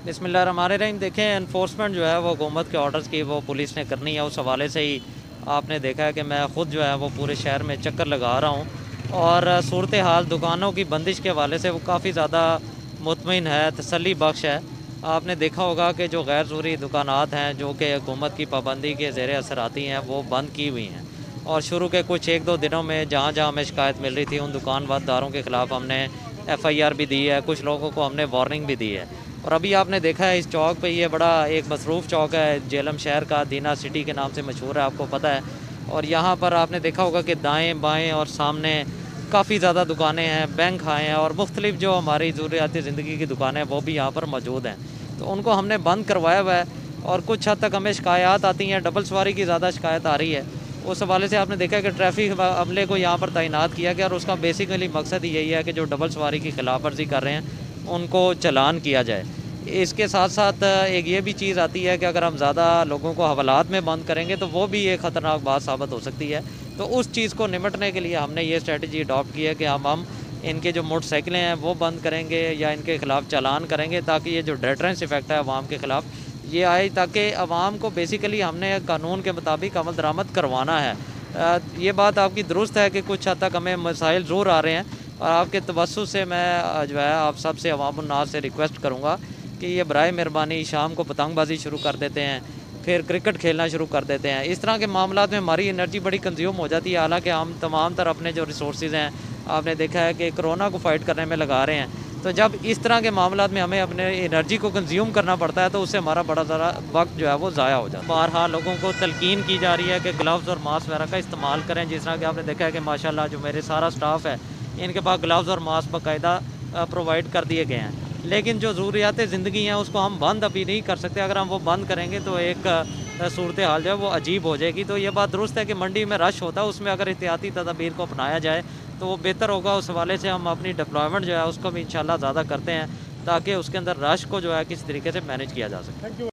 बिस्मिल्लाहिर्रहमानिर्रहीम। देखें, एनफोर्समेंट जो है वो हुकूमत के ऑर्डर्स की वो पुलिस ने करनी है। उस हवाले से ही आपने देखा है कि मैं ख़ुद जो है वो पूरे शहर में चक्कर लगा रहा हूँ और सूरत हाल दुकानों की बंदिश के हवाले से वो काफ़ी ज़्यादा मुतमिन है, तसल्ली बख्श है। आपने देखा होगा कि जो गैर ज़रूरी दुकानात हैं जो कि हुकूमत की पाबंदी के ज़ेर असर आती हैं वो बंद की हुई हैं। और शुरू के कुछ 1-2 दिनों में जहाँ जहाँ हमें शिकायत मिल रही थी उन दुकानदारों के ख़िलाफ़ हमने FIR भी दी है, कुछ लोगों को हमने वार्निंग भी दी है। और अभी आपने देखा है इस चौक पे, ये बड़ा एक मसरूफ़ चौक है, जेलम शहर का दीना सिटी के नाम से मशहूर है, आपको पता है। और यहाँ पर आपने देखा होगा कि दाएँ बाएँ और सामने काफ़ी ज़्यादा दुकानें हैं, बैंक हैं और मुख्तलिफ़ जो हमारी ज़रूरियाती ज़िंदगी की दुकानें हैं वो भी यहाँ पर मौजूद हैं। तो उनको हमने बंद करवाया हुआ है और कुछ हद तक हमें शिकायत आती हैं, डबल सवारी की ज़्यादा शिकायत आ रही है। उस हवाले से आपने देखा है कि ट्रैफ़िक अमले को यहाँ पर तैनात किया गया और उसका बेसिकली मकसद ही यही है कि जो डबल सवारी की खिलाफ वर्जी कर रहे हैं उनको चालान किया जाए। इसके साथ-साथ एक ये भी चीज़ आती है कि अगर हम ज़्यादा लोगों को हवालात में बंद करेंगे तो वो भी एक ख़तरनाक बात साबित हो सकती है। तो उस चीज़ को निपटने के लिए हमने ये स्ट्रैटेजी अडॉप्ट की है कि हम इनके जो मोटरसाइकिलें हैं वो बंद करेंगे या इनके ख़िलाफ़ चालान करेंगे, ताकि ये जो डेटरेंस इफ़ेक्ट है अवाम के ख़िलाफ़ ये आए, ताकि अवाम को बेसिकली हमने कानून के मुताबिक अमल दरामद करवाना है। ये बात आपकी दुरुस्त है कि कुछ हद तक हमें मसाइल ज़रूर आ रहे हैं और आपके तवज्जुह से मैं जो है आप सब से अवामुन्नास से रिक्वेस्ट करूँगा कि ये बराए मेहरबानी शाम को पतंगबाज़ी शुरू कर देते हैं, फिर क्रिकेट खेलना शुरू कर देते हैं। इस तरह के मामलात में हमारी एनर्जी बड़ी कंज़्यूम हो जाती है, हालाँकि हम तमाम तर अपने जो रिसोर्सेज़ हैं, आपने देखा है कि कोरोना को फ़ाइट करने में लगा रहे हैं। तो जब इस तरह के मामलात में हमें अपने एनर्जी को कंज़्यूम करना पड़ता है तो उससे हमारा बड़ा सारा वक़्त जो है वो ज़ाया हो जाता है। बहरहाल लोगों को तलकीन की जा रही है कि ग्लव्स और मास्क वगैरह का इस्तेमाल करें। जिस तरह कि आपने देखा है कि माशाल्लाह जो मेरे सारा स्टाफ़ है, इनके पास ग्लव्स और मास्क बाकायदा प्रोवाइड कर दिए गए हैं। लेकिन जो ज़रूरियात ज़िंदगी हैं उसको हम बंद अभी नहीं कर सकते। अगर हम वो बंद करेंगे तो एक सूरत हाल जो है वो अजीब हो जाएगी। तो ये बात दुरुस्त है कि मंडी में रश होता है, उसमें अगर एहतियाती तदाबीर को अपनाया जाए तो वो बेहतर होगा। उस हवाले से हम अपनी डिप्लॉयमेंट जो है उसको भी इंशाल्लाह ज़्यादा करते हैं, ताकि उसके अंदर रश को जो है किसी तरीके से मैनेज किया जा सके।